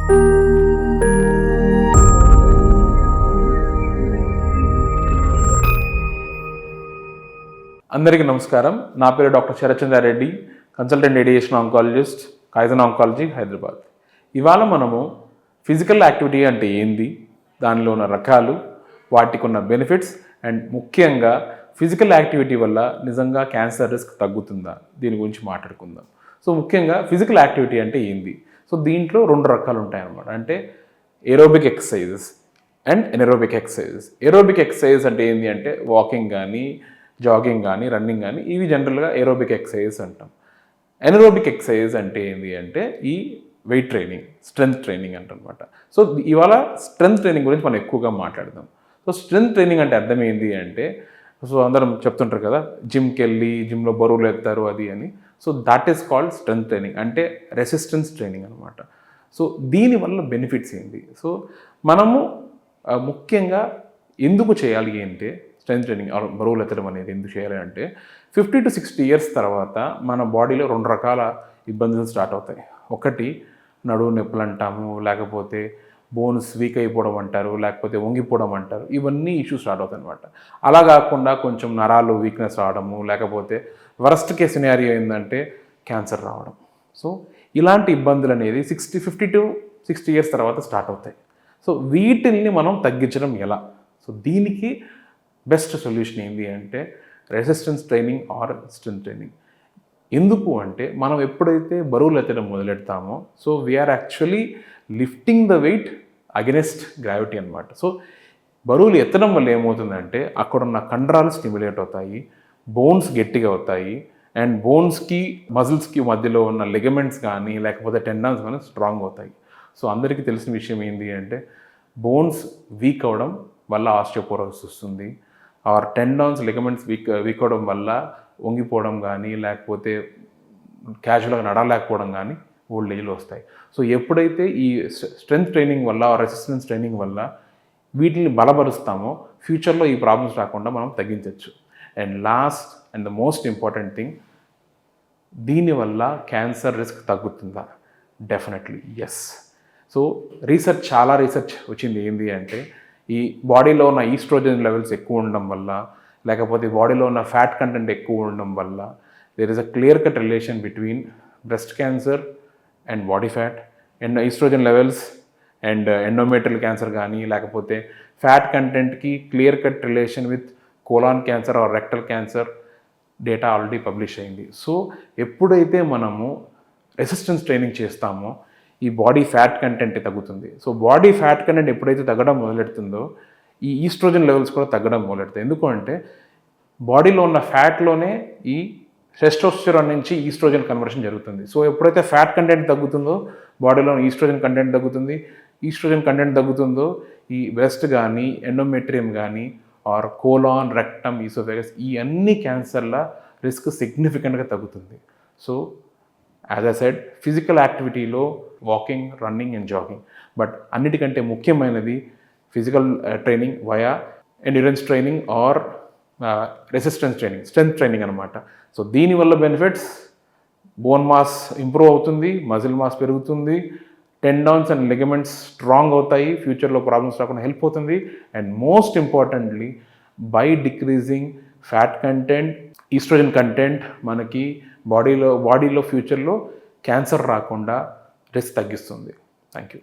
అందరికీ నమస్కారం. నా పేరు doctor Sharathchandrareddy, consultant radiation oncologist, kaizen oncology, Hyderabad. ఇవాళ మనము ఫిజికల్ యాక్టివిటీ అంటే ఏంది, దానిలో ఉన్న రకాలు, వాటికి ఉన్న బెనిఫిట్స్ అండ్ ముఖ్యంగా ఫిజికల్ యాక్టివిటీ వల్ల నిజంగా క్యాన్సర్ రిస్క్ తగ్గుతుందా, దీని గురించి మాట్లాడుకుందాం. సో ముఖ్యంగా ఫిజికల్ యాక్టివిటీ అంటే ఏంది? సో దీంట్లో రెండు రకాలు ఉంటాయన్నమాట. అంటే aerobic exercises and anaerobic exercises. Aerobic exercise అంటే ఏంటి అంటే వాకింగ్ కానీ, జాగింగ్ కానీ, రన్నింగ్ కానీ, ఇవి జనరల్గా ఏరోబిక్ ఎక్సర్సైజ్ అంటాం. ఎనరోబిక్ ఎక్సర్సైజ్ అంటే ఏంటి అంటే ఈ వెయిట్ ట్రైనింగ్, స్ట్రెంగ్త్ ట్రైనింగ్ అంటనమాట. సో ఇవాళ స్ట్రెంగ్త్ ట్రైనింగ్ గురించి మనం ఎక్కువగా మాట్లాడదాం. సో స్ట్రెంగ్త్ ట్రైనింగ్ అంటే అర్థం ఏంటి అంటే, సో అందరం చెప్తుంటారు కదా, జిమ్కి వెళ్ళి జిమ్లో బరువులు ఎత్తారు అది అని. So that is called strength training, అంటే రెసిస్టెన్స్ ట్రైనింగ్ అనమాట. సో దీనివల్ల బెనిఫిట్స్ ఏంటి? సో మనము ముఖ్యంగా ఎందుకు చేయాలి అంటే స్ట్రెంగ్త్ ట్రైనింగ్ బరువులు ఎత్తడం అనేది ఎందుకు చేయాలి అంటే 50 to 60 years తర్వాత మన బాడీలో రెండు రకాల ఇబ్బందులు స్టార్ట్ అవుతాయి. ఒకటి నడువు నొప్పులు అంటాము, లేకపోతే బోన్స్ వీక్ అయిపోవడం అంటారు, లేకపోతే వంగిపోవడం అంటారు. ఇవన్నీ ఇష్యూస్ స్టార్ట్ అవుతాయి అనమాట. అలా కాకుండా కొంచెం నరాలు వీక్నెస్ రావడము, లేకపోతే వరస్ట్ కేస్ సినారియో ఏంటంటే క్యాన్సర్ రావడం. సో ఇలాంటి ఇబ్బందులు అనేది 50 to 60 years తర్వాత స్టార్ట్ అవుతాయి. సో వీటిని మనం తగ్గించడం ఎలా? సో దీనికి బెస్ట్ సొల్యూషన్ ఏంటి అంటే resistance training or strength training. ఎందుకు అంటే మనం ఎప్పుడైతే బరువులు ఎత్తడం మొదలెడతామో, so we're actually lifting the weight against gravity అనమాట. సో బరువులు ఎత్తడం వల్ల ఏమవుతుందంటే అక్కడున్న కండరాలు స్టిమ్యులేట్ అవుతాయి, బోన్స్ గట్టిగా అవుతాయి, అండ్ బోన్స్కి మజిల్స్కి మధ్యలో ఉన్న లిగమెంట్స్ కానీ, లేకపోతే టెండాన్స్ కానీ స్ట్రాంగ్ అవుతాయి. సో అందరికీ తెలిసిన విషయం ఏంటి అంటే బోన్స్ వీక్ అవ్వడం వల్ల ఆస్టియోపోరోసిస్ వస్తుంది, ఆర్ టెండాన్స్ లిగమెంట్స్ వీక్ అవడం వల్ల వంగిపోవడం కానీ, లేకపోతే క్యాజువల్గా నడలేకపోవడం కానీ ఓల్డ్ ఏజ్లో వస్తాయి. సో ఎప్పుడైతే ఈ స్ట్రెంగ్త్ ట్రైనింగ్ వల్ల, రెసిస్టెన్స్ ట్రైనింగ్ వల్ల వీటిని బలపరుస్తామో ఫ్యూచర్లో ఈ ప్రాబ్లమ్స్ రాకుండా మనం తగ్గించవచ్చు. And last and the most important thing, దీనివల్ల క్యాన్సర్ రిస్క్ తగ్గుతుందా? Definitely yes. సో చాలా రీసెర్చ్ వచ్చింది ఏంటి అంటే ఈ బాడీలో ఉన్న ఈస్ట్రోజన్ లెవెల్స్ ఎక్కువ ఉండడం వల్ల, లేకపోతే బాడీలో ఉన్న ఫ్యాట్ కంటెంట్ ఎక్కువ ఉండడం వల్ల there is a clear cut relation between breast cancer and body fat and oestrogen levels and endometrial cancer కానీ, లేకపోతే ఫ్యాట్ కంటెంట్కి clear cut relation with colon cancer or rectal cancer data already publish అయింది. So ఎప్పుడైతే మనము resistance training చేస్తామో ఈ body fat content తగ్గుతుంది. So body fat content ఎప్పుడైతే తగ్గడం మొదలెడుతుందో ఈ ఈస్ట్రోజన్ లెవెల్స్ కూడా తగ్గడం మొదలెడతాయి. ఎందుకు అంటే బాడీలో ఉన్న ఫ్యాట్లోనే ఈ టెస్టోస్టెరాన్ నుంచి ఈస్ట్రోజన్ కన్వర్షన్ జరుగుతుంది. సో ఎప్పుడైతే ఫ్యాట్ కంటెంట్ తగ్గుతుందో బాడీలో ఈస్ట్రోజన్ కంటెంట్ తగ్గుతుంది. ఈస్ట్రోజన్ కంటెంట్ తగ్గుతుందో ఈ బ్రెస్ట్ కానీ, ఎండోమెట్రియం కానీ, ఆర్ కోలాన్, రెక్టమ్, ఈసోఫేగస్, ఈ అన్ని క్యాన్సర్ల రిస్క్ సిగ్నిఫికెంట్గా తగ్గుతుంది. So as I said, physical యాక్టివిటీలో walking, running and jogging, but అన్నిటికంటే ముఖ్యమైనది physical training via endurance training or resistance training, strength training అనమాట. సో దీనివల్ల బెనిఫిట్స్, బోన్ మాస్ ఇంప్రూవ్ అవుతుంది, మజిల్ మాస్ పెరుగుతుంది, టెండాన్స్ అండ్ లిగమెంట్స్ స్ట్రాంగ్ అవుతాయి, ఫ్యూచర్లో problems రాకుండా హెల్ప్ అవుతుంది. And most importantly by decreasing fat content, oestrogen content మనకి బాడీలో ఫ్యూచర్లో క్యాన్సర్ రాకుండా రిస్క్ తగ్గిస్తుంది. Thank you.